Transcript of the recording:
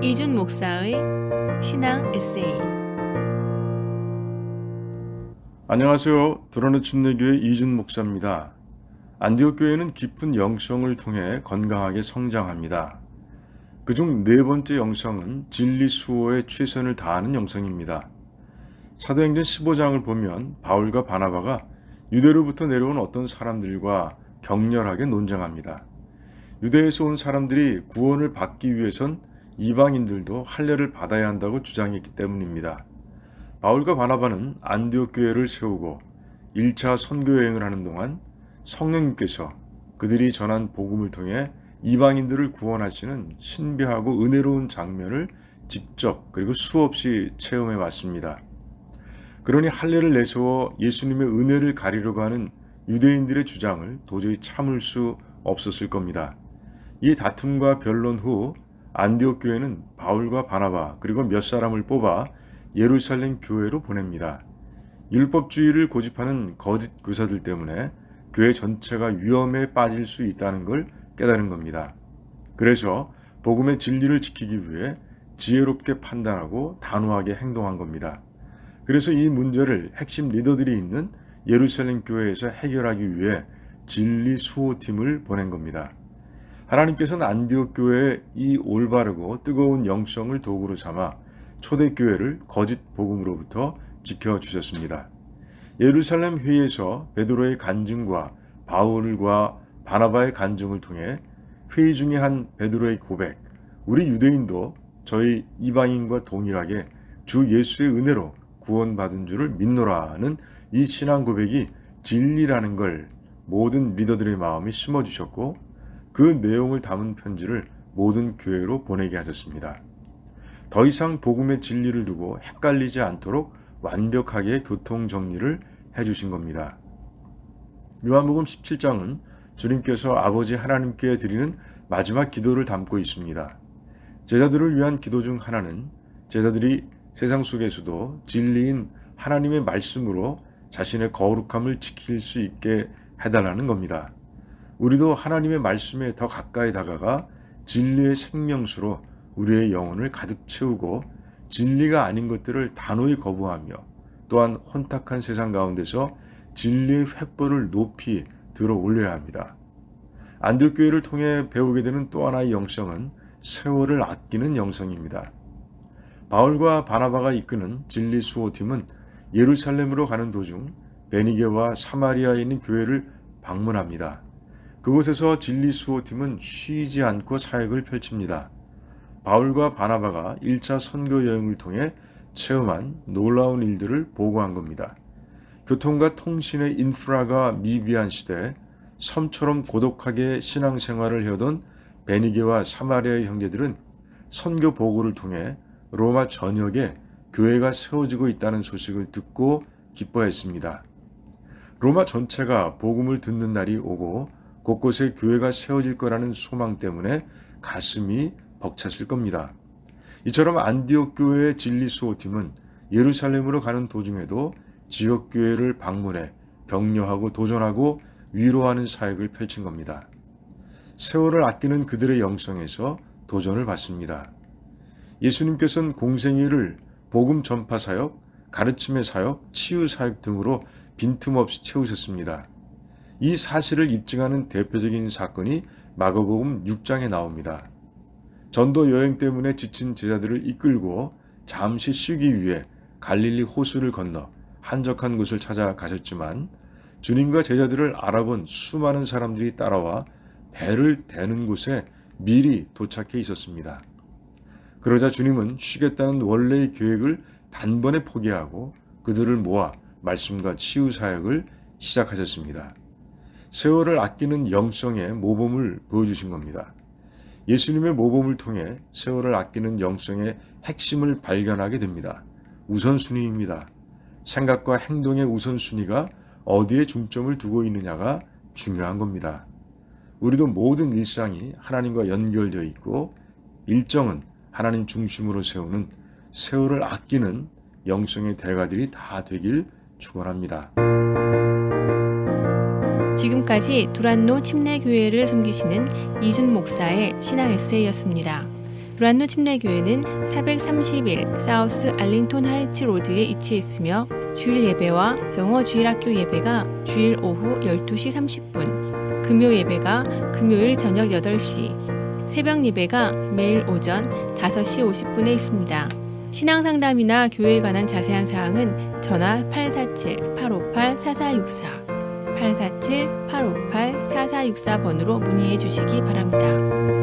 이준 목사의 신앙 에세이. 안녕하세요. 드러는 침례교회 이준 목사입니다. 안디옥 교회는 깊은 영성을 통해 건강하게 성장합니다. 그중 네 번째 영성은 진리 수호에 최선을 다하는 영성입니다. 사도행전 15장을 보면 바울과 바나바가 유대로부터 내려온 어떤 사람들과 격렬하게 논쟁합니다. 유대에서 온 사람들이 구원을 받기 위해선 이방인들도 할례를 받아야 한다고 주장했기 때문입니다. 바울과 바나바는 안디옥 교회를 세우고 1차 선교 여행을 하는 동안 성령님께서 그들이 전한 복음을 통해 이방인들을 구원하시는 신비하고 은혜로운 장면을 직접 그리고 수없이 체험해 왔습니다. 그러니 할례를 내세워 예수님의 은혜를 가리려고 하는 유대인들의 주장을 도저히 참을 수 없었을 겁니다. 이 다툼과 변론 후 안디옥 교회는 바울과 바나바 그리고 몇 사람을 뽑아 예루살렘 교회로 보냅니다. 율법주의를 고집하는 거짓 교사들 때문에 교회 전체가 위험에 빠질 수 있다는 걸 깨달은 겁니다. 그래서 복음의 진리를 지키기 위해 지혜롭게 판단하고 단호하게 행동한 겁니다. 그래서 이 문제를 핵심 리더들이 있는 예루살렘 교회에서 해결하기 위해 진리 수호팀을 보낸 겁니다. 하나님께서는 안디옥 교회의 이 올바르고 뜨거운 영성을 도구로 삼아 초대교회를 거짓 복음으로부터 지켜주셨습니다. 예루살렘 회의에서 베드로의 간증과 바울과 바나바의 간증을 통해 회의 중에 한 베드로의 고백, 우리 유대인도 저희 이방인과 동일하게 주 예수의 은혜로 구원받은 줄을 믿노라는 이 신앙 고백이 진리라는 걸 모든 리더들의 마음에 심어주셨고 그 내용을 담은 편지를 모든 교회로 보내게 하셨습니다. 더 이상 복음의 진리를 두고 헷갈리지 않도록 완벽하게 교통 정리를 해주신 겁니다. 요한복음 17장은 주님께서 아버지 하나님께 드리는 마지막 기도를 담고 있습니다. 제자들을 위한 기도 중 하나는 제자들이 세상 속에서도 진리인 하나님의 말씀으로 자신의 거룩함을 지킬 수 있게 해달라는 겁니다. 우리도 하나님의 말씀에 더 가까이 다가가 진리의 생명수로 우리의 영혼을 가득 채우고 진리가 아닌 것들을 단호히 거부하며 또한 혼탁한 세상 가운데서 진리의 횃불을 높이 들어 올려야 합니다. 안디옥 교회를 통해 배우게 되는 또 하나의 영성은 세월을 아끼는 영성입니다. 바울과 바나바가 이끄는 진리 수호팀은 예루살렘으로 가는 도중 베니게와 사마리아에 있는 교회를 방문합니다. 그곳에서 진리 수호팀은 쉬지 않고 사역을 펼칩니다. 바울과 바나바가 1차 선교 여행을 통해 체험한 놀라운 일들을 보고한 겁니다. 교통과 통신의 인프라가 미비한 시대에 섬처럼 고독하게 신앙생활을 해오던 베니게와 사마리아의 형제들은 선교 보고를 통해 로마 전역에 교회가 세워지고 있다는 소식을 듣고 기뻐했습니다. 로마 전체가 복음을 듣는 날이 오고 곳곳에 교회가 세워질 거라는 소망 때문에 가슴이 벅찼을 겁니다. 이처럼 안디옥 교회의 진리 수호팀은 예루살렘으로 가는 도중에도 지역 교회를 방문해 격려하고 도전하고 위로하는 사역을 펼친 겁니다. 세월을 아끼는 그들의 영성에서 도전을 받습니다. 예수님께서는 공생애를 복음 전파 사역, 가르침의 사역, 치유 사역 등으로 빈틈없이 채우셨습니다. 이 사실을 입증하는 대표적인 사건이 마가복음 6장에 나옵니다. 전도 여행 때문에 지친 제자들을 이끌고 잠시 쉬기 위해 갈릴리 호수를 건너 한적한 곳을 찾아가셨지만 주님과 제자들을 알아본 수많은 사람들이 따라와 배를 대는 곳에 미리 도착해 있었습니다. 그러자 주님은 쉬겠다는 원래의 계획을 단번에 포기하고 그들을 모아 말씀과 치유 사역을 시작하셨습니다. 세월을 아끼는 영성의 모범을 보여주신 겁니다. 예수님의 모범을 통해 세월을 아끼는 영성의 핵심을 발견하게 됩니다. 우선순위입니다. 생각과 행동의 우선순위가 어디에 중점을 두고 있느냐가 중요한 겁니다. 우리도 모든 일상이 하나님과 연결되어 있고 일정은 하나님 중심으로 세우는 세월을 아끼는 영성의 대가들이 다 되길 축원합니다. 지금까지 두란노 침례교회를 섬기시는 이준 목사의 신앙 에세이였습니다. 브란노 침례교회는 431 사우스 알링톤 하이츠 로드에 위치해 있으며 주일 예배와 영어 주일학교 예배가 주일 오후 12시 30분, 금요 예배가 금요일 저녁 8시, 새벽 예배가 매일 오전 5시 50분에 있습니다. 신앙상담이나 교회에 관한 자세한 사항은 전화 847-858-4464, 847-858-4464번으로 문의해 주시기 바랍니다.